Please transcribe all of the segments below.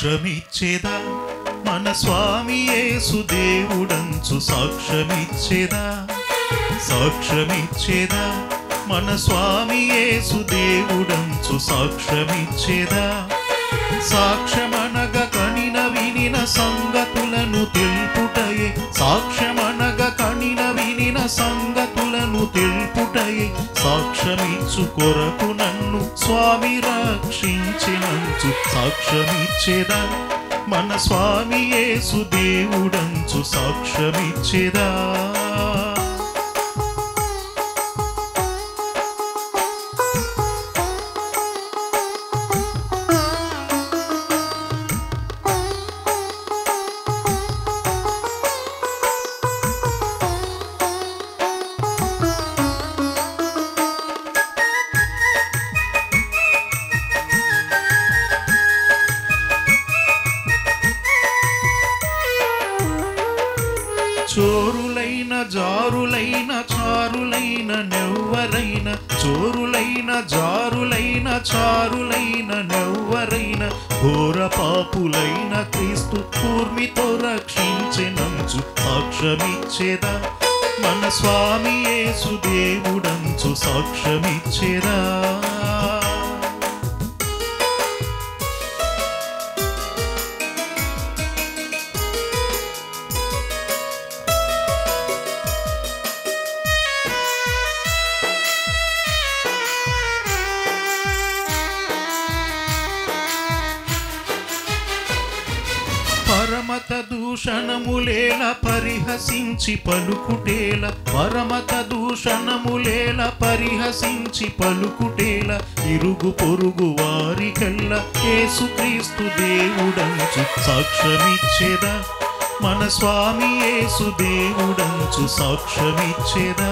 సాక్ష్యమిచ్చేదా మన స్వామి యేసు దేవుడంచు సాక్ష్యమిచ్చేదా సాక్ష్యమిచ్చేదా మన స్వామి యేసు దేవుడంచు సాక్ష్యమిచ్చేదా సాక్ష్యమనగ కనిన వినిన సంగతులను తెలుపుటయే సాక్ష్యమనగ కనిన వినిన సంగతులను తెలుపుటయే సాక్ష్యమిచ్చు కొరకు నన్ను స్వామి రక్షించినంచు సాక్ష్యమిచ్చేదా మన స్వామి యేసు దేవుడంచు సాక్ష్యమిచ్చేదా చోరులైన జారులైన చారులైన నెవ్వరైన చోరులైన జారులైన చారులైన నెవ్వరైన ఘోర పాపులైన క్రీస్తు కూర్మితో రక్షించెనంచు సాక్ష్యమిచ్చేదా మన స్వామి యేసు దేవుడంచు సాక్ష్యమిచ్చేదా పరమత దూషణములేల పరిహసించి పలుకుటేల పరమత దూషణములేల పరిహసించి పలుకుటేల ఇరుగు పొరుగు వారికెల్ల యేసుక్రీస్తు దేవుడంచు సాక్ష్యమిచ్చేదా మన స్వామి యేసు దేవుడంచు సాక్ష్యమిచ్చేదా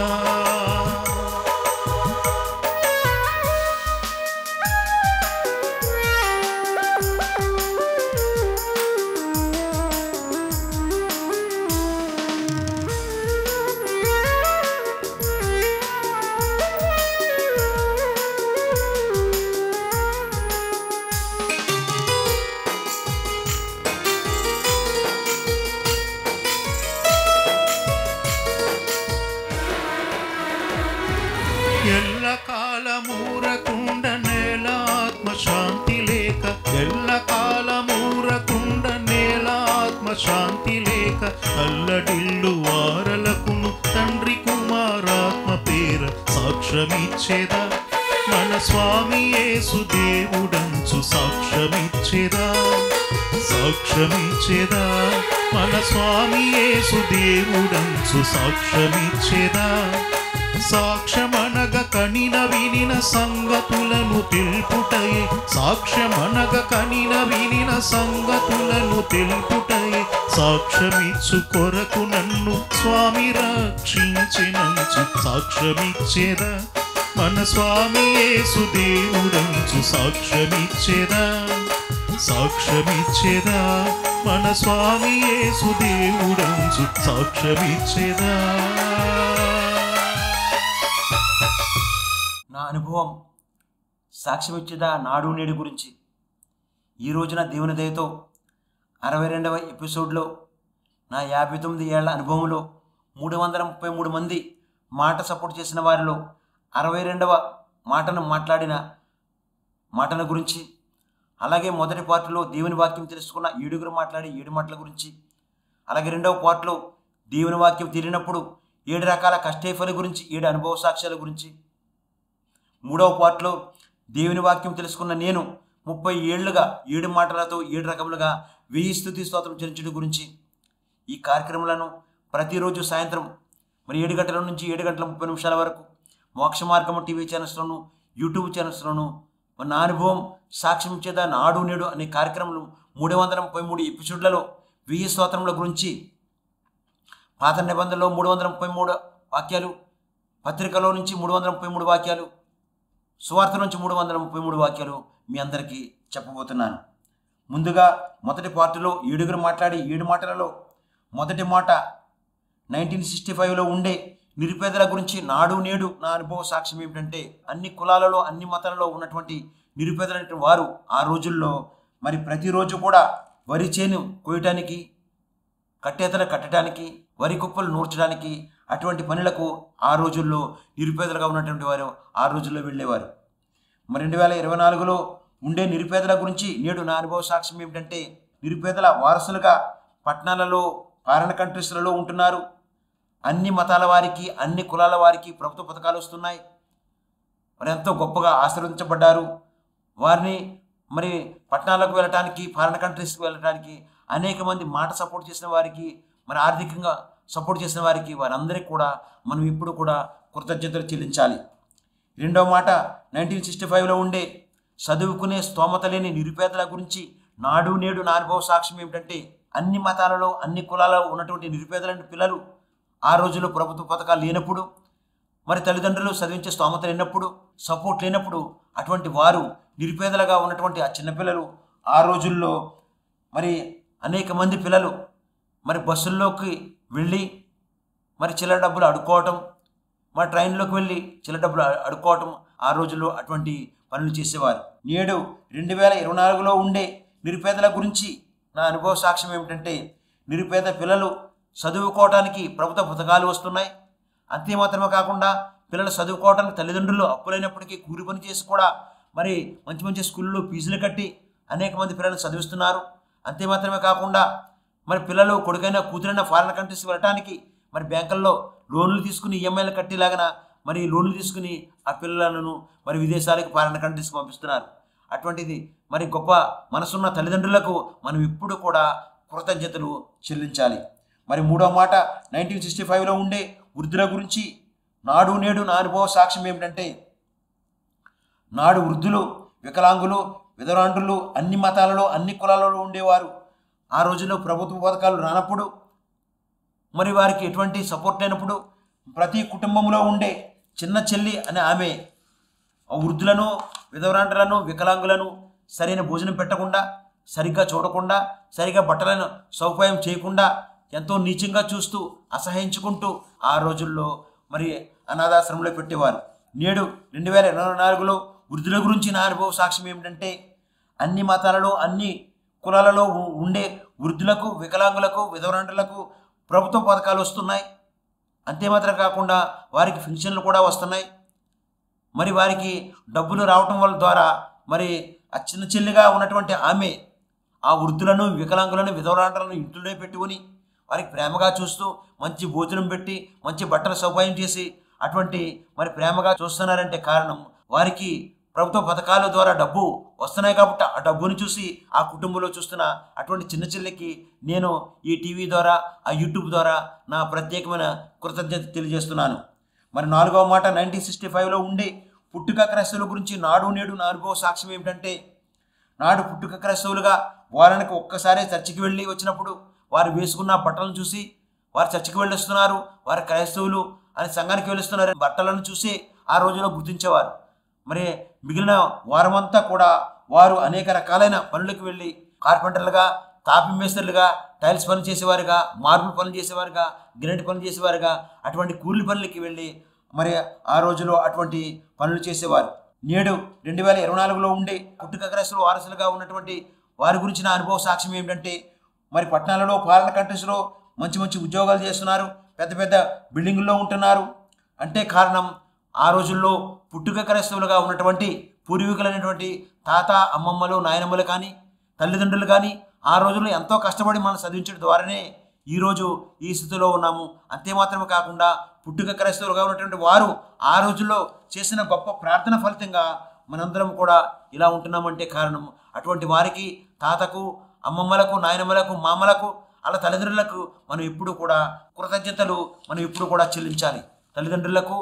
ఎల్ల కాలమూరకుండ నేల ఆత్మశాంతి లేక ఎల్ల కాలమూరకుండ నేల ఆత్మశాంతి లేక అల్లడిల్లు వారలకును తండ్రి కుమారాత్మ పేర సాక్ష్యమిచ్చేదా మన స్వామి యేసు దేవుడంచు సాక్ష్యమిచ్చేదా సాక్ష్యమిచ్చేదా మన స్వామి యేసు దేవుడంచు సాక్ష్యమిచ్చేదా సాక్ష్యమనగ కనిన వినిన సంగతులను తెలుపుటయే సాక్ష్యమనగ కనిన వినిన సంగతులను తెలుపుటయే సాక్ష్యమిచ్చు కొరకు నన్ను స్వామి రక్షించినంచు సాక్ష్యమిచ్చేదా మన స్వామి యేసు దేవుడంచు సాక్ష్యమిచ్చేదా సాక్ష్యమిచ్చేదా మన స్వామి యేసు దేవుడంచు సాక్ష్యమిచ్చేదా నా అనుభవం సాక్ష్యమిచ్చేదా నాడు నేడు గురించి ఈ రోజున దేవుని దయతో 62వ ఎపిసోడ్లో నా 59 ఏళ్ల అనుభవంలో 333 మంది మాట సపోర్ట్ చేసిన వారిలో 62వ మాటను మాట్లాడిన మాటల గురించి అలాగే మొదటి పార్ట్లో దేవుని వాక్యం తెలుసుకున్న 7గురు మాట్లాడి 7 మాటల గురించి అలాగే రెండవ పార్ట్లో దేవుని వాక్యం తీరినప్పుడు 7 రకాల కష్టేఫల గురించి 7 అనుభవ సాక్ష్యాల గురించి మూడవ పార్ట్లో దేవుని వాక్యం తెలుసుకున్న నేను 30 ఏళ్లుగా 7 మాటలతో 7 రకములుగా 1000 స్తుతి స్తోత్రం చెల్లించడం గురించి ఈ కార్యక్రమాలను ప్రతిరోజు సాయంత్రం మరి 7 గంటల నుంచి 7 గంటల 30 నిమిషాల వరకు మోక్ష మార్గము టీవీ ఛానల్స్లోను యూట్యూబ్ ఛానల్స్లోను నా అనుభవం సాక్ష్యం ఇచ్చేదా నాడు నేడు అనే కార్యక్రమంలో 333 ఎపిసోడ్లలో 1000 స్తోత్రముల గురించి పాత నిబంధనలో 333 వాక్యాలు పత్రికలో నుంచి 333 వాక్యాలు సువార్త నుంచి 333 వాక్యాలు మీ అందరికీ చెప్పబోతున్నాను. ముందుగా మొదటి పార్టీలో 7గురు మాట్లాడి 7 మాటలలో మొదటి మాట 1965లో ఉండే నిరుపేదల గురించి నాడు నేడు నా అనుభవ సాక్ష్యం ఏమిటంటే అన్ని కులాలలో అన్ని మతాలలో ఉన్నటువంటి నిరుపేదలైన వారు ఆ రోజుల్లో మరి ప్రతిరోజు కూడా వరి చేను కోయటానికి, కట్టేతలు కట్టడానికి, వరి కుప్పలు నూర్చడానికి, అటువంటి పనులకు ఆ రోజుల్లో నిరుపేదలుగా ఉన్నటువంటి వారు ఆ రోజుల్లో వెళ్ళేవారు. మరి 2024లో ఉండే నిరుపేదల గురించి నేడు నా అనుభవ సాక్ష్యం ఏమిటంటే, నిరుపేదల వారసులుగా పట్టణాలలో, ఫారిన్ కంట్రీస్లలో ఉంటున్నారు. అన్ని మతాల వారికి, అన్ని కులాల వారికి ప్రభుత్వ పథకాలు వస్తున్నాయి. మరి ఎంతో గొప్పగా ఆశీర్వదించబడ్డారు. వారిని మరి పట్టణాలకు వెళ్ళటానికి, ఫారిన్ కంట్రీస్కి వెళ్ళటానికి అనేక మంది మాట సపోర్ట్ చేసిన వారికి, మరి ఆర్థికంగా సపోర్ట్ చేసిన వారికి, వారందరికీ కూడా మనం ఇప్పుడు కూడా కృతజ్ఞతలు చెల్లించాలి. రెండవ మాట, 1965లో ఉండే చదువుకునే స్తోమత లేని నిరుపేదల గురించి నాడు నేడు నా అనుభవ సాక్ష్యం ఏమిటంటే, అన్ని మతాలలో, అన్ని కులాలలో ఉన్నటువంటి నిరుపేదల పిల్లలు ఆ రోజుల్లో ప్రభుత్వ పథకాలు లేనప్పుడు, మరి తల్లిదండ్రులు చదివించే స్తోమత లేనప్పుడు, సపోర్ట్ లేనప్పుడు, అటువంటి వారు నిరుపేదలుగా ఉన్నటువంటి ఆ చిన్నపిల్లలు ఆ రోజుల్లో మరి అనేక మంది పిల్లలు మరి బస్సుల్లోకి వెళ్ళి మరి చిల్లర డబ్బులు అడుక్కోవటం, మరి ట్రైన్లోకి వెళ్ళి చిల్లర డబ్బులు అడుక్కోవటం, ఆ రోజుల్లో అటువంటి పనులు చేసేవారు. నేడు 2024లో ఉండే నిరుపేదల గురించి నా అనుభవ సాక్ష్యం ఏమిటంటే, నిరుపేద పిల్లలు చదువుకోవటానికి ప్రభుత్వ పథకాలు వస్తున్నాయి. అంతే మాత్రమే కాకుండా పిల్లలు చదువుకోవడానికి తల్లిదండ్రులు అప్పులైనప్పటికీ కూలి పని చేసి కూడా మరి మంచి మంచి స్కూల్లో ఫీజులు కట్టి అనేక మంది పిల్లలు చదివిస్తున్నారు. అంతే మాత్రమే కాకుండా మరి పిల్లలు కొడుకైనా కూతురైనా ఫారిన్ కంట్రీస్ వెళ్ళటానికి మరి బ్యాంకుల్లో లోన్లు తీసుకుని ఈఎంఐలు కట్టేలాగన మరి లోన్లు తీసుకుని ఆ పిల్లలను మరి విదేశాలకు, ఫారిన్ కంట్రీస్కి పంపిస్తున్నారు. అటువంటిది మరి గొప్ప మనసున్న తల్లిదండ్రులకు మనం ఇప్పుడు కూడా కృతజ్ఞతలు చెల్లించాలి. మరి మూడవ మాట, 1965లో ఉండే వృద్ధుల గురించి నాడు నేడు నా అనుభవ సాక్ష్యం ఏమిటంటే, నాడు వృద్ధులు, వికలాంగులు, విధవరాండ్రులు అన్ని మతాలలో, అన్ని కులాలలో ఉండేవారు. ఆ రోజుల్లో ప్రభుత్వ పథకాలు రానప్పుడు, మరి వారికి ఎటువంటి సపోర్ట్ లేనప్పుడు ప్రతి కుటుంబంలో ఉండే చిన్న చెల్లి అనే ఆమె వృద్ధులను, విధవరాండ్రులను, వికలాంగులను సరైన భోజనం పెట్టకుండా, సరిగ్గా చూడకుండా, సరిగ్గా బట్టలను సౌకర్యం చేయకుండా ఎంతో నీచంగా చూస్తూ, అసహించుకుంటూ ఆ రోజుల్లో మరి అనాథాశ్రమంలో పెట్టేవారు. నేడు 2024లో వృద్ధుల గురించి నా అనుభవ సాక్ష్యం ఏమిటంటే, అన్ని మతాలలో, అన్ని కులాలలో ఉండే వృద్ధులకు, వికలాంగులకు, విధవరాండ్రులకు ప్రభుత్వ పథకాలు వస్తున్నాయి. అంతేమాత్రం కాకుండా వారికి పెన్షన్లు కూడా వస్తున్నాయి. మరి వారికి డబ్బులు రావటం వల్ల ద్వారా మరి ఆ చిన్న చెల్లిగా ఉన్నటువంటి ఆమె ఆ వృద్ధులను, వికలాంగులను, విధవరాండ్రులను ఇంట్లో పెట్టుకుని వారికి ప్రేమగా చూస్తూ, మంచి భోజనం పెట్టి, మంచి బట్టల సౌకర్యం చేసి అటువంటి మరి ప్రేమగా చూస్తున్నారంటే కారణం వారికి ప్రభుత్వ పథకాల ద్వారా డబ్బు వస్తున్నాయి కాబట్టి ఆ డబ్బుని చూసి ఆ కుటుంబంలో చూస్తున్న అటువంటి చిన్న చెల్లికి నేను ఈ టీవీ ద్వారా, ఆ యూట్యూబ్ ద్వారా నా ప్రత్యేకమైన కృతజ్ఞత తెలియజేస్తున్నాను. మరి నాలుగవ మాట, 1965లో ఉండే పుట్టుక క్రైస్తవుల గురించి నాడు నేడు నా అనుభవ సాక్ష్యం ఏమిటంటే, నాడు పుట్టుక క్రైస్తవులుగా వారానికి ఒక్కసారి చర్చికి వెళ్ళి వచ్చినప్పుడు వారు వేసుకున్న బట్టలను చూసి వారు చర్చికి వెళ్ళి వస్తున్నారు, వారు క్రైస్తవులు అని సంఘానికి వెళ్ళిస్తున్నారు బట్టలను చూసి ఆ రోజులో గుర్తించేవారు. మరి మిగిలిన వారమంతా కూడా వారు అనేక రకాలైన పనులకు వెళ్ళి కార్పెంటర్లుగా, తాపి మేస్త్రులుగా, టైల్స్ పనులు చేసేవారుగా, మార్బుల్ పనులు చేసేవారుగా, గ్రానైట్ పనులు చేసేవారుగా అటువంటి కూలి పనులకి వెళ్ళి మరి ఆ రోజులో అటువంటి పనులు చేసేవారు. నేడు 2024లో ఉండే పుట్టుక క్రైస్తవుల వారసులుగా ఉన్నటువంటి వారి గురించి నా అనుభవ సాక్ష్యం ఏమిటంటే, మరి పట్టణాలలో, ఫారిన్ కంట్రీస్లో మంచి మంచి ఉద్యోగాలు చేస్తున్నారు, పెద్ద పెద్ద బిల్డింగుల్లో ఉంటున్నారు. అంటే కారణం ఆ రోజుల్లో పుట్టుక క్రైస్తవులుగా ఉన్నటువంటి పూర్వీకులైనటువంటి తాత, అమ్మమ్మలు, నాయనమ్మలు కానీ, తల్లిదండ్రులు కానీ ఆ రోజుల్లో ఎంతో కష్టపడి మనం చదివించడం ద్వారానే ఈరోజు ఈ స్థితిలో ఉన్నాము. అంతేమాత్రమే కాకుండా పుట్టుక క్రైస్తవులుగా ఉన్నటువంటి వారు ఆ రోజుల్లో చేసిన గొప్ప ప్రార్థన ఫలితంగా మనందరం కూడా ఇలా ఉంటున్నామంటే కారణం అటువంటి వారికి, తాతకు, అమ్మమ్మలకు, నాయనమ్మలకు, మామలకు, అలా తల్లిదండ్రులకు మనం ఇప్పుడు కూడా కృతజ్ఞతలు మనం ఇప్పుడు కూడా చెల్లించాలి. తల్లిదండ్రులకు,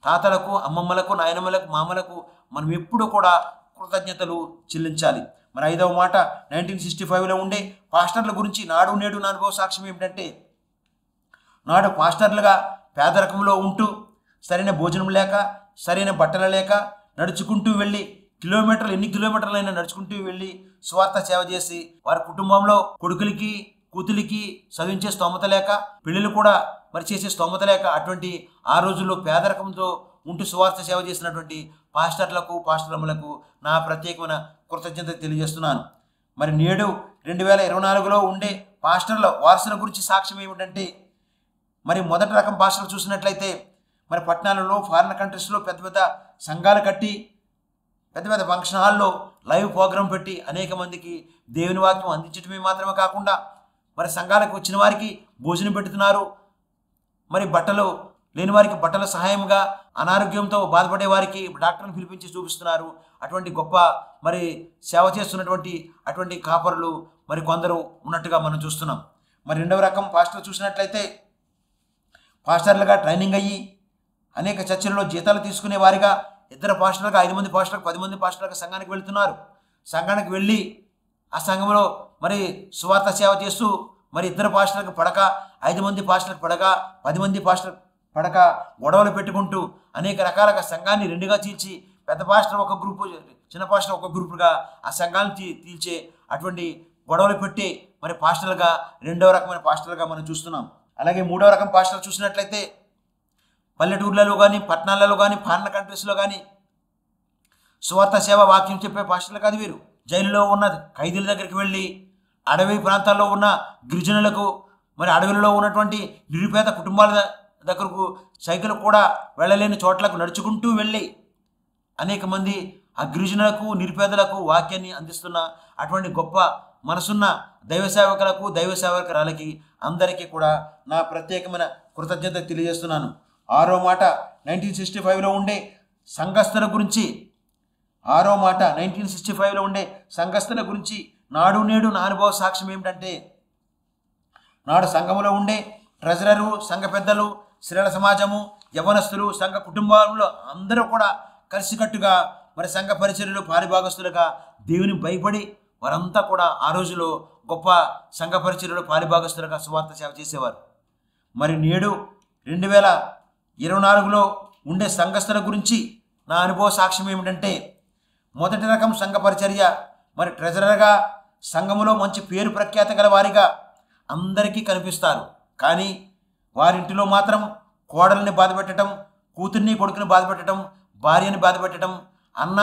తాతలకు, అమ్మమ్మలకు, నాయనమ్మలకు, మామలకు మనం ఎప్పుడు కూడా కృతజ్ఞతలు చెల్లించాలి. మరి ఐదవ మాట, 1965లో ఉండే పాస్టర్ల గురించి నాడు నేడు నా అనుభవ సాక్ష్యం ఏమిటంటే, నాడు పాస్టర్లుగా పేదరికంలో ఉంటూ సరైన భోజనం లేక, సరైన బట్టలు లేక నడుచుకుంటూ వెళ్ళి ఎన్ని కిలోమీటర్లైనా నడుచుకుంటూ వెళ్ళి స్వార్థ సేవ చేసి వారి కుటుంబంలో కొడుకులకి, కూతులికి చదివించే స్తోమత లేక, పెళ్ళిళ్ళు కూడా మరి చేసే స్తోమత లేక అటువంటి ఆ రోజుల్లో పేదరికంతో ఉంటూ స్వార్థ సేవ చేసినటువంటి పాస్టర్లకు, పాస్టర్లకు నా ప్రత్యేకమైన కృతజ్ఞత తెలియజేస్తున్నాను. మరి నేడు 2024లో ఉండే పాస్టర్ల వారసుల గురించి సాక్ష్యం ఏమిటంటే, మరి మొదటి రకం పాస్టర్లు చూసినట్లయితే మరి పట్టణాలలో, ఫారిన్ కంట్రీస్లో పెద్ద పెద్ద సంఘాలు కట్టి పెద్ద పెద్ద ఫంక్షన్ హాల్లో లైవ్ ప్రోగ్రాం పెట్టి అనేక మందికి దేవుని వాక్యం అందించడమే మాత్రమే కాకుండా మరి సంఘాలకు వచ్చిన వారికి భోజనం పెడుతున్నారు. మరి బట్టలు లేని వారికి బట్టల సహాయంగా, అనారోగ్యంతో బాధపడే వారికి డాక్టర్ని పిలిపించి చూపిస్తున్నారు. అటువంటి గొప్ప మరి సేవ చేస్తున్నటువంటి అటువంటి కాపరులు మరి కొందరు ఉన్నట్టుగా మనం చూస్తున్నాం. మరి రెండవ రకం పాస్టర్లు చూసినట్లయితే పాస్టర్లుగా ట్రైనింగ్ అయ్యి అనేక చర్చల్లో జీతాలు తీసుకునే వారిగా 2 పాస్టర్లుగా, 5 మంది పాస్టర్లకు, 10 మంది పాస్టర్లుగా సంఘానికి వెళ్తున్నారు. సంఘానికి వెళ్ళి ఆ సంఘంలో మరి సువార్త సేవ చేస్తూ మరి 2 పాస్టర్లకు పడక, 5 మంది పాస్టర్లకు పడక, 10 మంది పాస్టర్ పడక గొడవలు పెట్టుకుంటూ అనేక రకాలుగా సంఘాన్ని 2గా చీల్చి పెద్ద పాస్టర్ ఒక గ్రూపు, చిన్న పాస్టర్ ఒక గ్రూపుగా ఆ సంఘాన్ని తీల్చే అటువంటి గొడవలు పెట్టి మరి పాస్టర్లుగా, 2వ రకమైన పాస్టర్లుగా మనం చూస్తున్నాం. అలాగే 3వ రకం పాస్టర్లు చూసినట్లయితే పల్లెటూర్లలో కానీ, పట్టణాలలో కానీ, ఫారిన్ కంట్రీస్లో కానీ సువార్త సేవ వాక్యం చెప్పే పాస్టర్లు కాదు వీరు. జైలులో ఉన్న ఖైదీల దగ్గరికి వెళ్ళి, అడవి ప్రాంతాల్లో ఉన్న గిరిజనులకు, మరి అడవులలో ఉన్నటువంటి నిరుపేద కుటుంబాల దగ్గరకు సైకిల్ కూడా వెళ్ళలేని చోట్లకు నడుచుకుంటూ వెళ్ళి అనేక మంది ఆ గిరిజనులకు, నిరుపేదలకు వాక్యాన్ని అందిస్తున్న అటువంటి గొప్ప మనసున్న దైవ సేవకులకు, దైవ సేవకురాలకి అందరికీ కూడా నా ప్రత్యేకమైన కృతజ్ఞత తెలియజేస్తున్నాను. 6వ మాట 1965లో ఉండే సంఘస్థుల గురించి, 6వ మాట 1965లో ఉండే సంఘస్థుల గురించి నాడు నేడు నా అనుభవ సాక్ష్యం ఏమిటంటే, నాడు సంఘములో ఉండే ట్రెజరరు, సంఘ పెద్దలు, స్త్రీల సమాజము, యవనస్తులు, సంఘ కుటుంబాలలో అందరూ కూడా కలిసికట్టుగా మరి సంఘ పరిచర్యలు పారిభాగస్తులుగా దేవుని భయపడి వారంతా కూడా ఆ రోజులో గొప్ప సంఘ పరిచర్యలు పారిభాగస్తులుగా సువార్త సేవ చేసేవారు. మరి నేడు 2024లో ఉండే సంఘస్థుల గురించి నా అనుభవ సాక్ష్యం ఏమిటంటే, మొదటి రకం సంఘ పరిచర్య మరి ట్రెజరర్గా సంఘములో మంచి పేరు ప్రఖ్యాత గల వారిగా అందరికీ కనిపిస్తారు. కానీ వారింటిలో మాత్రం కోడల్ని బాధపెట్టడం, కూతుర్ని కొడుకుని బాధపెట్టడం, భార్యని బాధపెట్టడం, అన్న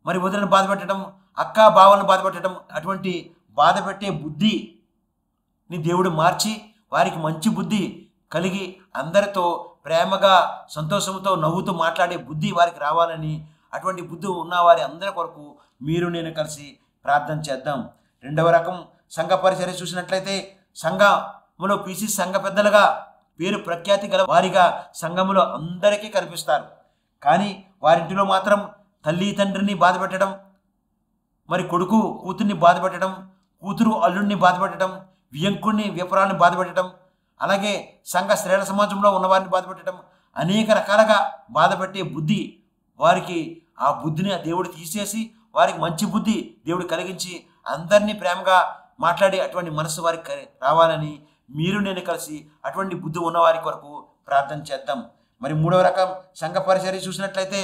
మరి వదిలిని బాధపెట్టడం, అక్క బావలను బాధపెట్టడం, అటువంటి బాధపెట్టే బుద్ధిని దేవుడు మార్చి వారికి మంచి బుద్ధి కలిగి అందరితో ప్రేమగా, సంతోషంతో, నవ్వుతూ మాట్లాడే బుద్ధి వారికి రావాలని, అటువంటి బుద్ధి ఉన్న వారి అందరి కొరకు మీరు నేను కలిసి ప్రార్థన చేద్దాం. 2వ రకం సంఘ పరిచర్య చూసినట్లయితే సంఘములో పీసీ సంఘ పెద్దలుగా పేరు ప్రఖ్యాతి గల వారిగా సంఘములో అందరికీ కనిపిస్తారు. కానీ వారింటిలో మాత్రం తల్లి తండ్రిని బాధపెట్టడం, మరి కొడుకు కూతుర్ని బాధపెట్టడం, కూతురు అల్లుడిని బాధపెట్టడం, వియంకుడిని విపరాన్ని బాధపెట్టడం, అలాగే సంఘ స్త్రీల సమాజంలో ఉన్నవారిని బాధపెట్టడం, అనేక రకాలుగా బాధపెట్టే బుద్ధి వారికి, ఆ బుద్ధిని దేవుడు తీసేసి వారికి మంచి బుద్ధి దేవుడు కలిగించి అందరినీ ప్రేమగా మాట్లాడి అటువంటి మనసు వారికి రావాలని మీరు నేను కలిసి అటువంటి బుద్ధి ఉన్నవారి కొరకు ప్రార్థన చేద్దాం. మరి 3వ రకం సంఘ పరిచర్య చూసినట్లయితే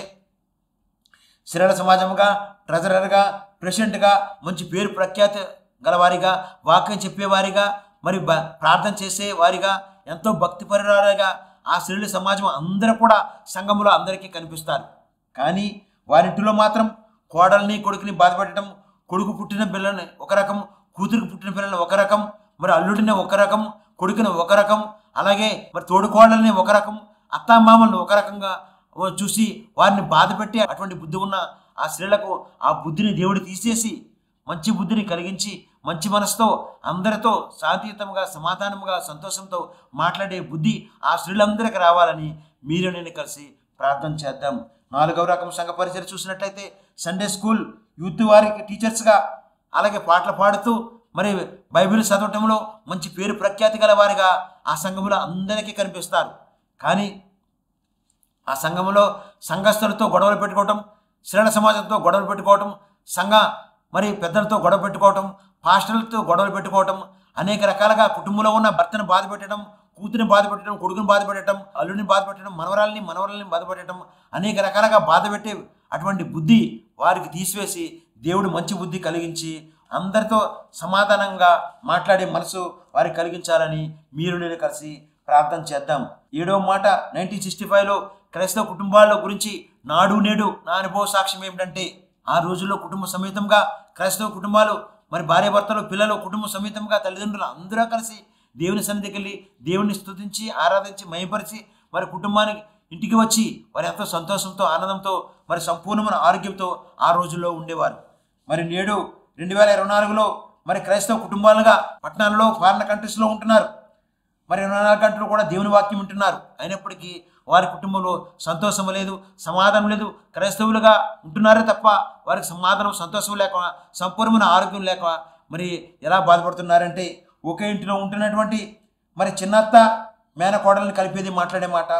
స్త్రీల సమాజముగా, ట్రెజరర్గా, ప్రెసిడెంట్గా మంచి పేరు ప్రఖ్యాతి గలవారిగా, వాక్యం చెప్పేవారిగా, మరి ప్రార్థన చేసే వారిగా, ఎంతో భక్తిపరురాలుగా ఆ స్త్రీల సమాజం అందరూ కూడా సంఘములో అందరికీ కనిపిస్తారు. కానీ వారింటిలో మాత్రం కోడల్ని కొడుకుని బాధపెట్టడం, కొడుకు పుట్టిన పిల్లని ఒక రకం, కూతురికి పుట్టిన పిల్లని ఒక రకం, మరి అల్లుడిని ఒక రకం, కొడుకుని ఒక రకం, అలాగే మరి తోడుకోడల్ని ఒక రకం, అత్తామామల్ని ఒక రకంగా చూసి వారిని బాధపెట్టి అటువంటి బుద్ధి ఉన్న ఆ స్త్రీలకు ఆ బుద్ధిని దేవుడు తీసేసి మంచి బుద్ధిని కలిగించి మంచి మనసుతో అందరితో శాంతియుతంగా, సమాధానంగా, సంతోషంతో మాట్లాడే బుద్ధి ఆ స్త్రీలందరికీ రావాలని మీరు నేను కలిసి ప్రార్థన చేద్దాం. 4వ రకం సంఘ పరిచర్య చూసినట్లయితే సండే స్కూల్ యూత్ వారికి టీచర్స్గా, అలాగే పాటలు పాడుతూ మరి బైబిల్ చదవటంలో మంచి పేరు ప్రఖ్యాతి గల వారిగా ఆ సంఘములో అందరికీ కనిపిస్తారు. కానీ ఆ సంఘములో సంఘస్థులతో గొడవలు పెట్టుకోవటం, స్త్రీల సమాజంతో గొడవలు పెట్టుకోవటం, సంఘ మరి పెద్దలతో గొడవ పెట్టుకోవటం, పాస్టర్లతో గొడవలు పెట్టుకోవటం, అనేక రకాలుగా కుటుంబంలో ఉన్న భర్తను బాధ పెట్టడం, కూతురిని బాధ పెట్టడం, కొడుకుని బాధ పెట్టడం, అల్లుడిని బాధ పెట్టడం, మనవరాలని బాధ పెట్టడం, అనేక రకాలుగా బాధ పెట్టే అటువంటి బుద్ధి వారికి తీసివేసి దేవుడు మంచి బుద్ధి కలిగించి అందరితో సమాధానంగా మాట్లాడే మనసు వారికి కలిగించాలని మీరు నేను కలిసి ప్రార్థన చేద్దాం. 7వ మాట 1965లో క్రైస్తవ కుటుంబాల గురించి నాడు నేడు నా అనుభవ సాక్ష్యం ఏమిటంటే, ఆ రోజుల్లో కుటుంబ సమేతంగా క్రైస్తవ కుటుంబాలు మరి భార్య భర్తలు, పిల్లలు, కుటుంబ సమేతంగా తల్లిదండ్రులు అందరూ కలిసి దేవుని సన్నిధికి వెళ్ళి దేవుని స్తుతించి ఆరాధించి మహిమపరిచి మరి కుటుంబానికి ఇంటికి వచ్చి వారి ఎంతో సంతోషంతో ఆనందంతో మరి సంపూర్ణమైన ఆరోగ్యంతో ఆ రోజుల్లో ఉండేవారు. మరి నేడు 2024లో మరి క్రైస్తవ కుటుంబాలుగా పట్టణాల్లో ఫారిన్ కంట్రీస్లో ఉంటున్నారు. మరి 24 గంటలు కూడా దేవుని వాక్యం వింటున్నారు. అయినప్పటికీ వారి కుటుంబంలో సంతోషం లేదు, సమాధానం లేదు. క్రైస్తవులుగా ఉంటున్నారే తప్ప వారికి సమాధానం, సంతోషం లేక, సంపూర్ణమైన ఆరోగ్యం లేక మరి ఎలా బాధపడుతున్నారంటే, ఒకే ఇంటిలో ఉంటున్నటువంటి మరి చిన్నత్త మేనకోడల్ని కలిపేది మాట్లాడే మాట,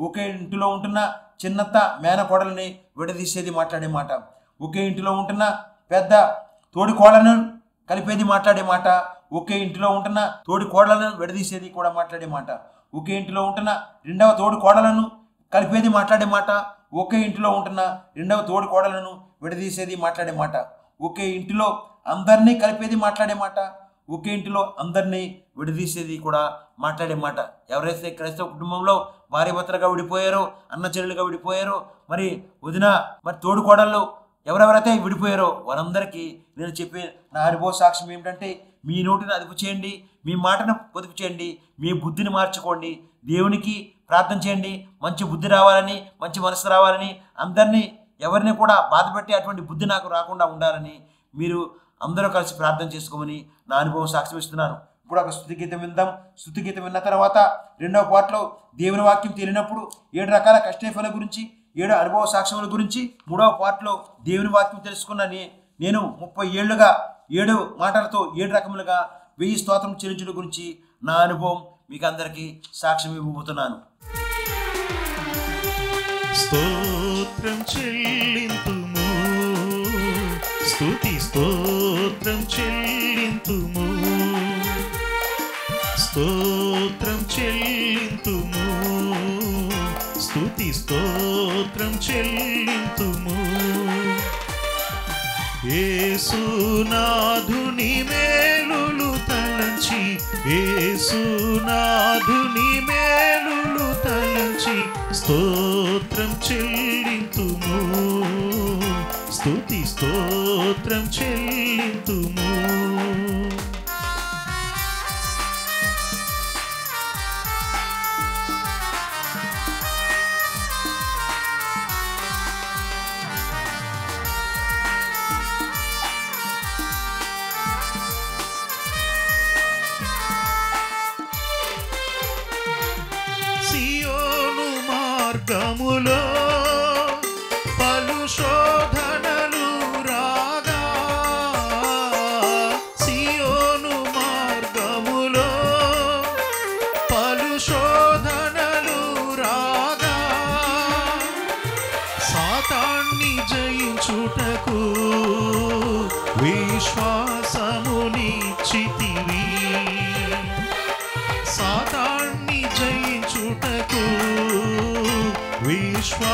ఒకే ఇంటిలో ఉంటున్న చిన్నత్త మేనకోడల్ని విడదీసేది మాట్లాడే మాట, ఒకే ఇంటిలో ఉంటున్న పెద్ద తోడి కోడలను కలిపేది మాట్లాడే మాట, ఒకే ఇంటిలో ఉంటున్న తోడి కోడలను విడదీసేది కూడా మాట్లాడే మాట, ఒకే ఇంటిలో ఉంటున్న రెండవ తోడి కోడలను కలిపేది మాట్లాడే మాట, ఒకే ఇంటిలో ఉంటున్న రెండవ తోడి కోడలను విడదీసేది మాట్లాడే మాట, ఒకే ఇంటిలో అందరినీ కలిపేది మాట్లాడే మాట, ఒకే ఇంటిలో అందరినీ విడదీసేది కూడా మాట్లాడే మాట. ఎవరైతే క్రైస్తవ కుటుంబంలో భార్య భర్తలుగా విడిపోయారో, అన్న చెల్లెలుగా విడిపోయారో, మరి వదిన మరి తోడు కోడళ్ళు ఎవరెవరైతే విడిపోయారో వారందరికీ నేను చెప్పే నా అనుభవ సాక్ష్యం ఏమిటంటే, మీ నోటిని అదుపు చేయండి, మీ మాటను పొదుపు చేయండి, మీ బుద్ధిని మార్చుకోండి, దేవునికి ప్రార్థన చేయండి, మంచి బుద్ధి రావాలని, మంచి మనసు రావాలని, అందరినీ ఎవరిని కూడా బాధపెట్టి అటువంటి బుద్ధి నాకు రాకుండా ఉండాలని మీరు అందరూ కలిసి ప్రార్థన చేసుకోమని నా అనుభవం సాక్ష్యం ఇస్తున్నాను. ఇప్పుడు ఒక స్తుతి గీతం విందాం. స్తుతి గీతం విన్న తర్వాత రెండవ పాటలో దేవుని వాక్యం తెలియనప్పుడు 7 రకాల కష్టఫల గురించి, 7 అనుభవ సాక్ష్యముల గురించి, మూడవ పాటలో దేవుని వాక్యం తెలుసుకున్న నేను 30 ఏళ్లుగా 7 మాటలతో 7 రకములుగా 1000 స్తోత్రం చెల్లించడం గురించి నా అనుభవం మీకు అందరికీ సాక్ష్యం ఇవ్వబోతున్నాను. స్తోత్రం చెల్లింతుము, స్తుతి స్తోత్రం చెల్లింతుము, స్తోత్రం చెల్లింతుము, స్తుతి స్తోత్రం చెల్లింతుము. యేసునాథుని మేలులు తలంచి, యేసునాథుని మేలులు తలంచి స్తోత్రం చెల్లింతుము, స్తుతి స్తోత్రం చెల్లింతుము. సియోను మార్గములో పలు శోధనలు రాగా, సియోను మార్గములో పలు శోధనలు రాగా, సాతాన్ని జయించుటకు విశ్వాసమునిచ్చితివి, సాతాన్ని జయించుటకు విశ్వాసమునిచ్చితివి.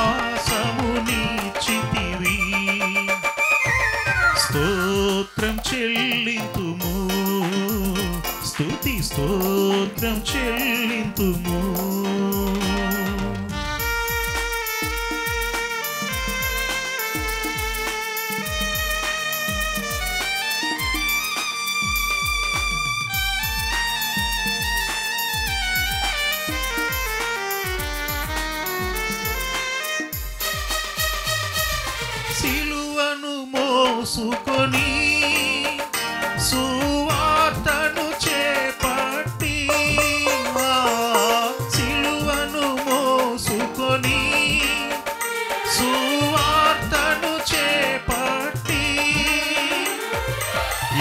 స్తోత్రం చెల్లింతుము, స్తుతి స్తోత్రం చెల్లింతుము. సిలువను మోసుకొని సువార్తను చేపట్టి, సిలువను మోసుకొని సువార్తను చేపట్టి,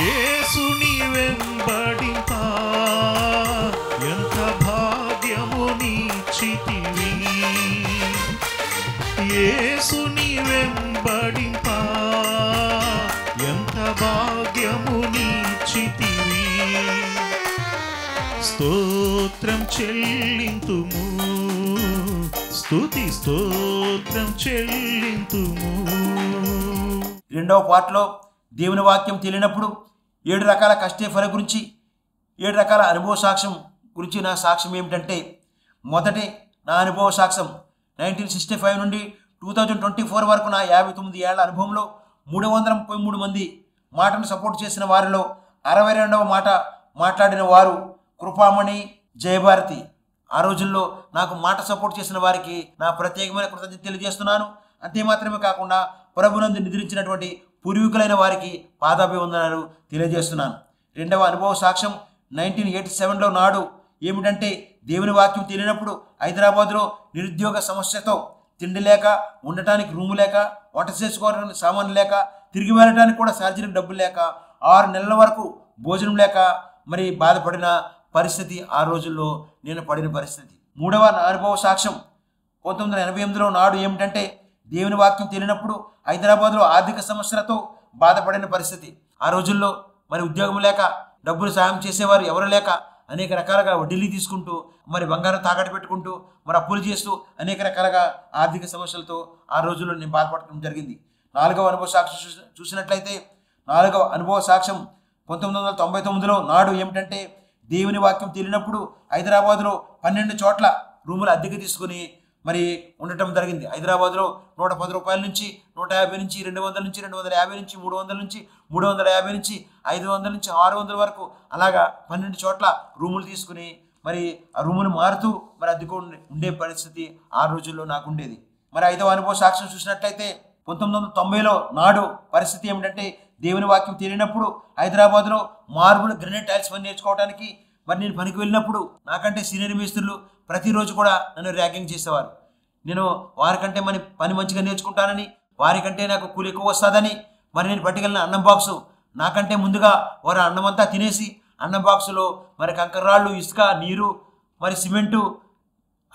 యేసుని వెంబడింప ఎంత భాగ్యమునిచ్చితివి, యేసుని వెంబడింప ఎంత భాగ్యమునిచ్చితివి. స్తోత్రం చెల్లింతుము, స్తుతి స్తోత్రం చెల్లింతుము. రెండవ పాటలో దేవుని వాక్యం తెలియనప్పుడు 7 రకాల కష్టఫల గురించి, 7 రకాల అనుభవ సాక్ష్యం గురించి నా సాక్ష్యం ఏమిటంటే, మొదటి నా అనుభవ సాక్ష్యం 1965 నుండి 2024 వరకు నా 59 ఏళ్ల అనుభవంలో 333 మంది మాటను సపోర్ట్ చేసిన వారిలో 62వ మాట మాట్లాడిన వారు కృపామణి జయభారతి. ఆ రోజుల్లో నాకు మాట సపోర్ట్ చేసిన వారికి నా ప్రత్యేకమైన కృతజ్ఞత తెలియజేస్తున్నాను. అంతే మాత్రమే కాకుండా ప్రభునందు నిద్రించినటువంటి పూర్వీకులైన వారికి పాదాభివందనాలు తెలియజేస్తున్నాను. రెండవ అనుభవ సాక్ష్యం 1987లో నాడు ఏమిటంటే, దేవుని వాక్యం తెలియనప్పుడు హైదరాబాద్లో నిరుద్యోగ సమస్యతో తిండి లేక, ఉండటానికి రూము లేక, వంట చేసుకోవడానికి సామాన్లు లేక, తిరిగి వెళ్ళడానికి కూడా సర్జరీకి డబ్బులు లేక, 6 నెలల వరకు భోజనం లేక మరి బాధపడిన పరిస్థితి ఆ రోజుల్లో నేను పడిన పరిస్థితి. మూడవ అనుభవ సాక్ష్యం 1988లో నాడు ఏమిటంటే, దేవుని వాక్యం తెలియనప్పుడు హైదరాబాద్లో ఆర్థిక సమస్యలతో బాధపడిన పరిస్థితి. ఆ రోజుల్లో మరి ఉద్యోగం లేక, డబ్బులు సాయం చేసేవారు ఎవరు లేక, అనేక రకాలుగా వడ్డీలు తీసుకుంటూ, మరి బంగారం తాకట్టు పెట్టుకుంటూ, మరి అప్పులు చేస్తూ అనేక రకాలుగా ఆర్థిక సమస్యలతో ఆ రోజుల్లో నేను బాధపడటం జరిగింది. నాలుగవ అనుభవ సాక్ష్యం చూసినట్లయితే, నాలుగవ అనుభవ సాక్ష్యం 1999లో నాడు ఏమిటంటే, దేవుని వాక్యం తెలియనప్పుడు హైదరాబాద్లో 12 చోట్ల రూములు అద్దెకి తీసుకుని మరి ఉండటం జరిగింది. హైదరాబాద్లో 110 రూపాయల నుంచి 150 నుంచి 200 నుంచి 250 నుంచి 300 నుంచి 350 నుంచి 500 నుంచి 600 వరకు అలాగా 12 చోట్ల రూములు తీసుకుని మరి ఆ రూములు మారుతూ మరి అద్దెకు ఉండే పరిస్థితి ఆ రోజుల్లో నాకు ఉండేది. మరి ఐదవ అనుభవ సాక్ష్యం చూసినట్లయితే 1990లో నాడు పరిస్థితి ఏమిటంటే, దేవుని వాక్యం తెలియనప్పుడు హైదరాబాద్లో మార్బుల్ గ్రెనైట్ టైల్స్ పని నేర్చుకోవడానికి మరి నేను పనికి వెళ్ళినప్పుడు నాకంటే సీనియర్ మేస్త్రులు ప్రతిరోజు కూడా నన్ను ర్యాగింగ్ చేసేవారు. నేను వారికంటే పని మంచిగా నేర్చుకుంటానని, వారికంటే నాకు కూలి ఎక్కువ వస్తుందని మరి నేను పట్టుకెళ్ళిన అన్నం బాక్సు నాకంటే ముందుగా వారు అన్నమంతా తినేసి అన్నం బాక్సులో మరి కంకర్రాళ్ళు, ఇసుక, నీరు, మరి సిమెంటు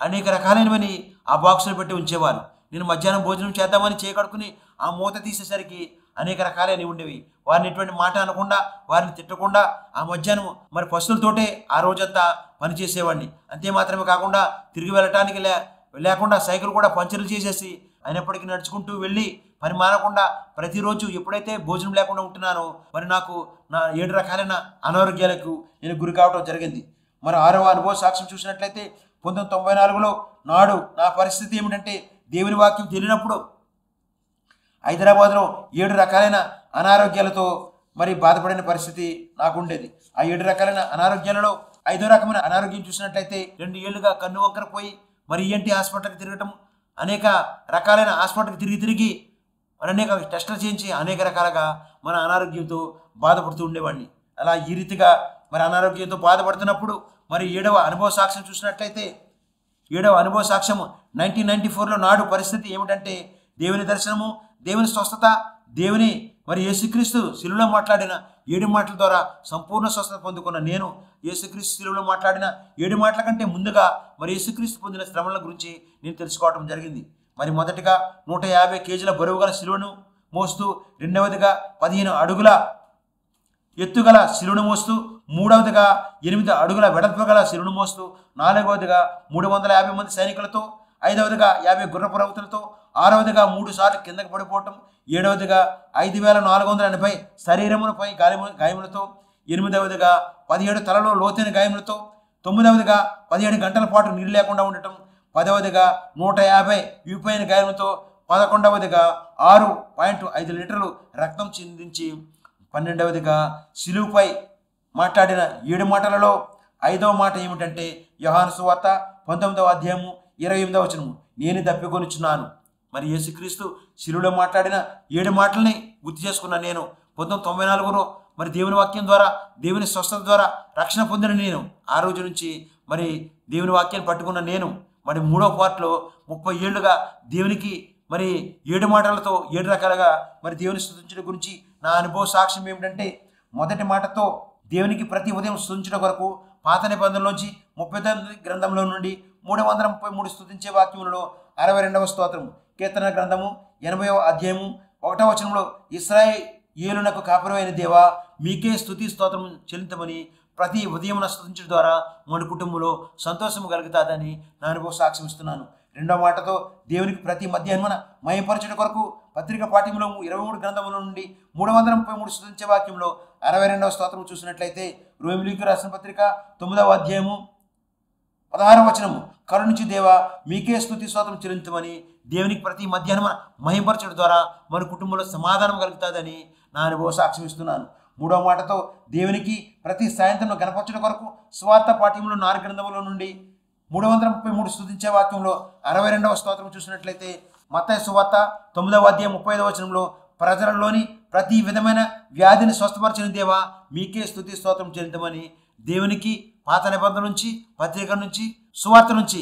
అనేక రకాలైనవని ఆ బాక్సులు పెట్టి ఉంచేవారు. నేను మధ్యాహ్నం భోజనం చేద్దామని చేయకడుకుని ఆ మూత తీసేసరికి అనేక రకాలైనవి ఉండేవి. వారిని ఎటువంటి మాట అనకుండా, వారిని తిట్టకుండా ఆ మధ్యాహ్నం మరి పశువులతోటే ఆ రోజంతా పనిచేసేవాడిని. అంతే మాత్రమే కాకుండా తిరిగి వెళ్ళటానికి లేకుండా సైకిల్ కూడా పంచర్లు చేసేసి అయినప్పటికీ నడుచుకుంటూ వెళ్ళి పని మానకుండా ప్రతిరోజు ఎప్పుడైతే భోజనం లేకుండా ఉంటున్నానో మరి నాకు నా 7 రకాలైన అనారోగ్యాలకు నేను గురి కావడం జరిగింది. మరి ఆరవ అనుభవ సాక్ష్యం చూసినట్లయితే 1994లో నాడు నా పరిస్థితి ఏమిటంటే, దేవుని వాక్యం తెలియనప్పుడు హైదరాబాద్లో 7 రకాలైన అనారోగ్యాలతో మరి బాధపడిన పరిస్థితి నాకు ఉండేది. ఆ 7 రకాలైన అనారోగ్యాలలో 5వ రకమైన అనారోగ్యం చూసినట్లయితే 2 ఏళ్లుగా కన్ను వంకరపోయి మరి ENT హాస్పిటల్కి తిరగటం, అనేక రకాలైన హాస్పిటల్కి తిరిగి మరి అనేక టెస్టులు చేయించి అనేక రకాలుగా మన అనారోగ్యంతో బాధపడుతూ ఉండేవాడిని. అలా ఈ రీతిగా మరి అనారోగ్యంతో బాధపడుతున్నప్పుడు మరి 7వ అనుభవ సాక్ష్యం చూసినట్లయితే 7వ అనుభవ సాక్ష్యం 1994లో నాడు పరిస్థితి ఏమిటంటే, దేవుని దర్శనము, దేవుని స్వస్థత, దేవుని మరి యేసుక్రీస్తు శిలువలో మాట్లాడిన 7 మాటల ద్వారా సంపూర్ణ స్వస్థత పొందుకున్న నేను యేసుక్రీస్తు శిలువలో మాట్లాడిన 7 మాటల కంటే ముందుగా మరి యేసుక్రీస్తు పొందిన శ్రమల గురించి నేను తెలుసుకోవడం జరిగింది. మరి మొదటిగా 150 కేజీల బరువు గల శిలువను మోస్తూ, రెండవదిగా 15 అడుగుల ఎత్తుగల శిలువను మోస్తూ, మూడవదిగా 8 అడుగుల వెడల్పు గల శిలువను మోస్తూ, నాలుగవదిగా 350 మంది సైనికులతో, ఐదవదిగా 50 గుర్రపు రౌతులతో, ఆరవదిగా 3 సార్లు కిందకు పడిపోవటం, ఏడవదిగా 5480 శరీరములపై గాయములతో, ఎనిమిదవదిగా 17 తలలో లోతైన గాయములతో, తొమ్మిదవదిగా 17 గంటల పాటు నీరు లేకుండా ఉండటం, పదవదిగా 150 విపైన గాయములతో, 11వదిగా 6.5 లీటర్లు రక్తం చిందించి, 12వదిగా శిలువుపై మాట్లాడిన 7 మాటలలో 5వ మాట ఏమిటంటే, యోహాను సువార్త 19వ అధ్యాయము 28వ వచనము, నేను తప్పికొనుచున్నాను. మరి యేసుక్రీస్తు శిలువలో మాట్లాడిన 7 మాటల్ని గుర్తు చేసుకున్న నేను 1994లో మరి దేవుని వాక్యం ద్వారా, దేవుని స్వస్థత ద్వారా రక్షణ పొందిన నేను, ఆ రోజు నుంచి మరి దేవుని వాక్యాన్ని పట్టుకున్న నేను మరి 3వ పార్ట్లో 30 ఏళ్లుగా దేవునికి మరి 7 మాటలతో 7 రకాలుగా మరి దేవుని స్తుతించడం గురించి నా అనుభవ సాక్ష్యం ఏమిటంటే, మొదటి మాటతో దేవునికి ప్రతి ఉదయం స్తుతించడం కొరకు పాత నిబంధనలోంచి 39 గ్రంథంలో నుండి 333 స్తుతించే వాక్యములలో 62వ స్తోత్రం, కీర్తన గ్రంథము 80వ అధ్యాయము 1వ వచనంలో, ఇశ్రాయేలునకు కాపురమైన దేవా మీకే స్తుతి స్తోత్రం చెల్లించమని ప్రతి ఉదయం స్తుతించడం ద్వారా మన కుటుంబంలో సంతోషము కలుగుతాదని నా అనుభవ సాక్ష్యం ఇస్తున్నాను. రెండవ మాటతో దేవునికి ప్రతి మధ్యాహ్నం మహిమపరచడం కొరకు పత్రిక పాఠ్యంలో 23 గ్రంథముల నుండి 333 స్తుతించే వాక్యంలో 62వ స్తోత్రం చూసినట్లయితే, రోమిలీయులకు రాసిన పత్రిక 9వ అధ్యాయము 16వ వచనము, కరుణించి దేవా మీకే స్తుతి స్తోత్రం చెల్లించమని దేవునికి ప్రతి మధ్యాహ్నం మహిమపరచడం ద్వారా మన కుటుంబంలో సమాధానం కలుగుతుందని నా అనుభవ సాక్ష్యం ఇస్తున్నాను. మూడవ మాటతో దేవునికి ప్రతి సాయంత్రం కనపరచడం కొరకు స్వార్థ పాఠ్యంలో 4 గ్రంథముల నుండి 333 స్తుతించే వాక్యంలో 62వ స్తోత్రం చూసినట్లయితే మత్తయి సువార్త 9వ అధ్యాయం 35వ వచనంలో ప్రజలలోని ప్రతి విధమైన వ్యాధిని స్వస్థపరచిన దేవా మీకే స్తుతి స్తోత్రం చెల్లించమని దేవునికి పాత నిబంధన నుంచి, పత్రిక నుంచి, సువార్త నుంచి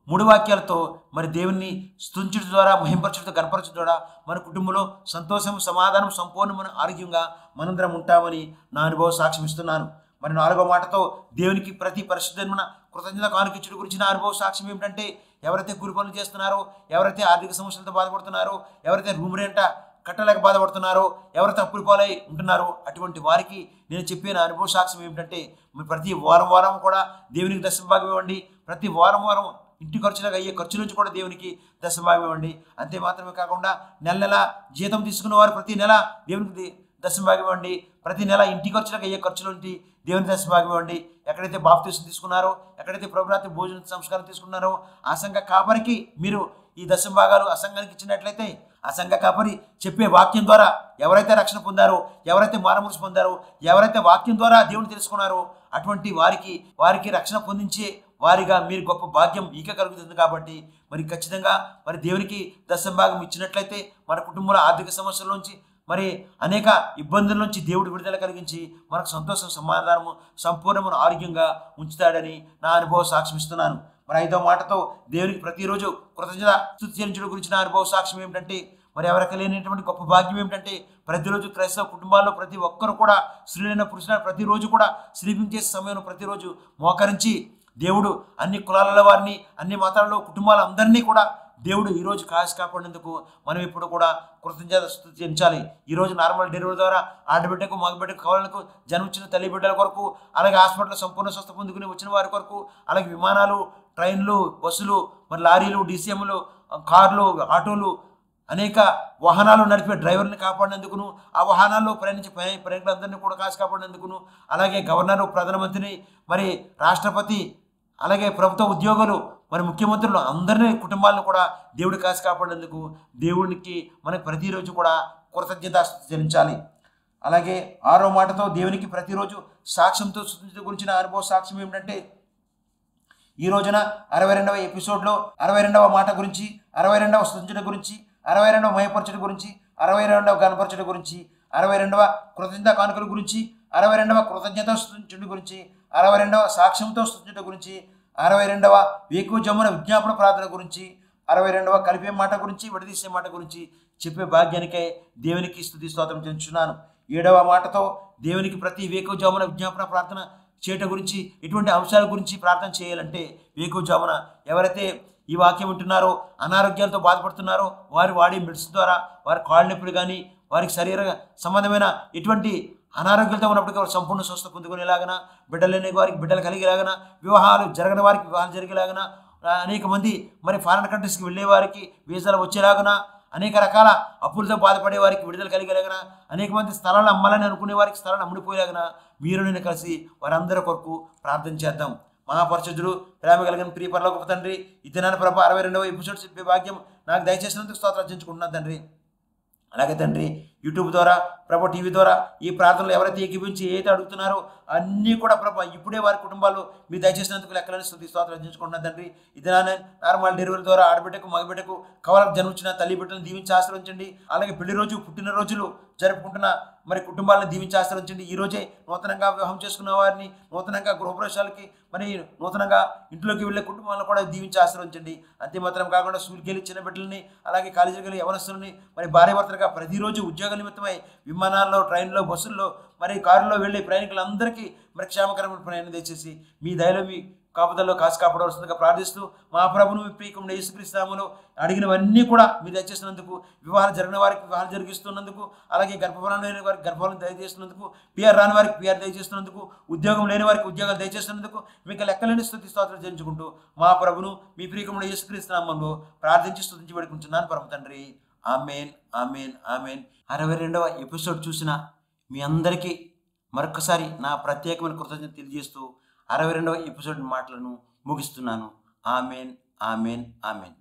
మూడు వాక్యాలతో మరి దేవుని స్తుతించడం ద్వారా, మహింపరచడం, కనపరచడం ద్వారా మన కుటుంబంలో సంతోషం, సమాధానం, సంపూర్ణమైన ఆరోగ్యంగా మనందరం ఉంటామని నా అనుభవం సాక్ష్యం ఇస్తున్నాను. మరి 4వ మాటతో దేవునికి ప్రతి పరిశుద్ధమైన కృతజ్ఞత కానుకించడం గురించి నా అనుభవ సాక్ష్యం ఏమిటంటే, ఎవరైతే కూలి పనులు చేస్తున్నారో, ఎవరైతే ఆర్థిక సమస్యలతో బాధపడుతున్నారో, ఎవరైతే రూమ్ రెంట కట్టలేక బాధపడుతున్నారో, ఎవరైతే అప్పులు పాలై ఉంటున్నారో అటువంటి వారికి నేను చెప్పే నా అనుభవ సాక్ష్యం ఏమిటంటే, ప్రతి వారం కూడా దేవునికి దశమభాగం ఇవ్వండి. ప్రతి వారం ఇంటి ఖర్చులకు అయ్యే ఖర్చు నుంచి కూడా దేవునికి దశమభాగం ఇవ్వండి. అంతే మాత్రమే కాకుండా నెల జీతం తీసుకున్న వారు ప్రతి నెల దేవునికి దశమభాగం ఇవ్వండి. ప్రతి నెల ఇంటి ఖర్చులకు అయ్యే ఖర్చుల నుండి దేవునికి దశమభాగం ఇవ్వండి. ఎక్కడైతే బాప్తిసం తీసుకున్నారో, ఎక్కడైతే ప్రభురాత్రి భోజన సంస్కారం తీసుకున్నారో ఆ సంఘ కాపరికి మీరు ఈ దశమభాగాలు ఆ సంఘానికి ఇచ్చినట్లయితే, ఆ సంఘ కాపరి చెప్పే వాక్యం ద్వారా ఎవరైతే రక్షణ పొందారో, ఎవరైతే మారుమనసు పొందారో, ఎవరైతే వాక్యం ద్వారా దేవుని తెలుసుకున్నారో అటువంటి వారికి రక్షణ పొందించే వారిగా మీరు గొప్ప భాగ్యం మీకే కలుగుతుంది. కాబట్టి మరి ఖచ్చితంగా మరి దేవునికి దశమభాగం ఇచ్చినట్లయితే మన కుటుంబంలో ఆర్థిక సమస్యల నుంచి, మరి అనేక ఇబ్బందుల నుంచి దేవుడు విడుదల కలిగించి మనకు సంతోషం, సమాధానము, సంపూర్ణమైన ఆరోగ్యంగా ఉంచుతాడని నా అనుభవ సాక్ష్యం ఇస్తున్నాను. మరి 5వ మాటతో దేవునికి ప్రతిరోజు కృతజ్ఞత స్తుతి చెల్లించడం గురించి నా అనుభవ సాక్ష్యం ఏమిటంటే, మరి ఎవరికి లేనటువంటి గొప్ప భాగ్యం ఏమిటంటే, ప్రతిరోజు క్రైస్తవ కుటుంబాల్లో ప్రతి ఒక్కరు కూడా, స్త్రీలైన పురుషులైన ప్రతిరోజు కూడా స్లీపింగ్ చేసే సమయంలో ప్రతిరోజు మోకరించి దేవుడు అన్ని కులాల వారిని, అన్ని మతాలలో కుటుంబాలందరినీ కూడా దేవుడు ఈరోజు కాపాడినందుకు మనం ఇప్పుడు కూడా కృతజ్ఞత స్తుతించాలి. ఈరోజు నార్మల్ డెలివరీ ద్వారా ఆడబిడ్డకు, మగబిడ్డకు, కవలకు జన్మించిన తల్లి బిడ్డల కొరకు, అలాగే హాస్పిటల్లో సంపూర్ణ స్వస్థ పొందుకుని వచ్చిన వారి కొరకు, అలాగే విమానాలు, ట్రైన్లు, బస్సులు, మరి లారీలు, డీసీఎంలు, కార్లు, ఆటోలు, అనేక వాహనాలు నడిపే డ్రైవర్ని కాపాడినందుకును, ఆ వాహనాల్లో ప్రయాణించే ప్రయాణికులందరినీ కూడా కాపాడినందుకును, అలాగే గవర్నరు, ప్రధానమంత్రిని, మరి రాష్ట్రపతి, అలాగే ప్రభుత్వ ఉద్యోగులు, మరి ముఖ్యమంత్రులు అందరినీ కుటుంబాలను కూడా దేవుడు కాపాడినందుకు దేవునికి మనకు ప్రతిరోజు కూడా కృతజ్ఞత చెల్లించాలి. అలాగే 6వ మాటతో దేవునికి ప్రతిరోజు సాక్ష్యంతో స్తుతించడం గురించి నా అనుభవ సాక్ష్యం ఏమిటంటే, ఈ రోజున 62వ ఎపిసోడ్లో 62వ మాట గురించి, 62వ స్తుతించడం గురించి, 62వ మహిమపరచడం గురించి, 62వ గణపరచడం గురించి, 62వ కృతజ్ఞత కానుకల గురించి, 62వ కృతజ్ఞత స్తుతించడం గురించి, 62వ సాక్ష్యంతో స్తుతించడం గురించి, 62వ వేకువజామున విజ్ఞాపన ప్రార్థన గురించి, 62వ కలిపే మాట గురించి, విడదీసే మాట గురించి చెప్పే భాగ్యానికై దేవునికి స్తుతి స్తోత్రం చెల్లించున్నాను. 7వ మాటతో దేవునికి ప్రతి వేకువజామున విజ్ఞాపన ప్రార్థన చేయటం గురించి, ఎటువంటి అంశాల గురించి ప్రార్థన చేయాలంటే, వేకువజామున ఎవరైతే ఈ వాక్యం వింటున్నారో, అనారోగ్యాలతో బాధపడుతున్నారో, వారి వాడే మెడిసిన్ ద్వారా వారి కాళ్ళ నొప్పులు కానీ, వారికి శరీర సంబంధమైన ఎటువంటి అనారోగ్యాలతో ఉన్నప్పటికీ వారు సంపూర్ణ స్వస్థ పొందుకునేలాగన, బిడ్డలు లేని వారికి బిడ్డలు కలిగేలాగన, వివాహాలు జరగని వారికి వివాహాలు జరిగేలాగన, అనేక మంది మరి ఫారిన్ కంట్రీస్కి వెళ్ళే వారికి వీసాలు వచ్చేలాగన, అనేక రకాల అప్పులతో బాధపడే వారికి విడుదల కలిగేలాగన, అనేక మంది స్థలాలు అమ్మాలని అనుకునే వారికి స్థలాలు అమ్ముడిపోయేలాగన మీరు నేను కలిసి వారందరి కొరకు ప్రార్థన చేద్దాం. మహాపరిశుద్ధుడు, ప్రేమ కలిగిన ప్రియ పరలోకపు తండ్రి, ఈ దినాన ప్రభా 62వ ఎపిసోడ్ చెప్పే భాగ్యం నాకు దయచేసినందుకు స్తోత్రాలు చెల్లించుకుంటున్నాను తండ్రి. అలాగే తండ్రి, యూట్యూబ్ ద్వారా, ప్రభా టీవీ ద్వారా ఈ ప్రార్థనలు ఎవరైతే ఏకీభించి ఏదైతే అడుగుతున్నారో అన్నీ కూడా ప్రభా ఇప్పుడే వారి కుటుంబాల్లో మీరు దయచేసినందుకు లెక్కలని స్తోత్రాలు చెల్లించుకుంటున్నాను తండ్రి. ఇది నార్మల్ డెలివరీ ద్వారా ఆడబిడ్డకు, మగబిడ్డకు, కవలకు జన్మించిన తల్లి బిడ్డలను దీవించి ఆశ్రయించండి. అలాగే పెళ్లి రోజు, పుట్టినరోజులు జరుపుకుంటున్న మరి కుటుంబాలను దీవించి ఆశ్రయించండి. ఈ రోజే నూతనంగా వివాహం చేసుకున్న వారిని, నూతనంగా గృహప్రవేశాలకి, మరి నూతనంగా ఇంట్లోకి వెళ్ళే కుటుంబాలను కూడా దీవించి ఆశ్రయించండి. అంతే మాత్రం కాకుండా స్కూల్కి వెళ్ళి చిన్న బిడ్డలని, అలాగే కాలేజీకి వెళ్ళి యవనస్తులని, మరి భార్య భర్తలుగా ప్రతిరోజు ఉద్యోగ నిమిత్తమై విమానాల్లో, ట్రైన్లో, బస్సుల్లో, మరి కారులో వెళ్ళే ప్రయాణికులందరికీ మరి క్షేమకరమైన ప్రయాణం దయచేసి మీ దయలో, మీ కాపుదల్లో కాపాడవలసిందిగా ప్రార్థిస్తూ, మా ప్రభును మీ ప్రియకుడు యేసుక్రీస్తు నామములో అడిగినవన్నీ కూడా మీరు దయచేసినందుకు, వివాహాలు జరిగిన వారికి వివాహాలు జరిగిస్తున్నందుకు, అలాగే గర్భఫలం లేని వారికి గర్భఫలం దయచేస్తున్నందుకు, పిఆర్ రాని వారికి పిఆర్ దయచేస్తున్నందుకు, ఉద్యోగం లేని వారికి ఉద్యోగాలు దయచేస్తున్నందుకు మీకు లెక్కలేని స్తుతి స్తోత్రాలు చెల్లించుకుంటూ మా ప్రభును మీ ప్రియకుడు యేసుక్రీస్తు నామములో ప్రార్థించి స్తుతించి వేడుకుంటున్నాను పరమ తండ్రి. ఆమేన్, ఆమేన్, ఆమేన్. 62వ ఎపిసోడ్ చూసిన మీ అందరికీ మరొకసారి నా ప్రత్యేకమైన కృతజ్ఞత తెలియజేస్తూ 62వ ఎపిసోడ్ మాటలను ముగిస్తున్నాను. ఆమేన్, ఆమేన్, ఆమేన్.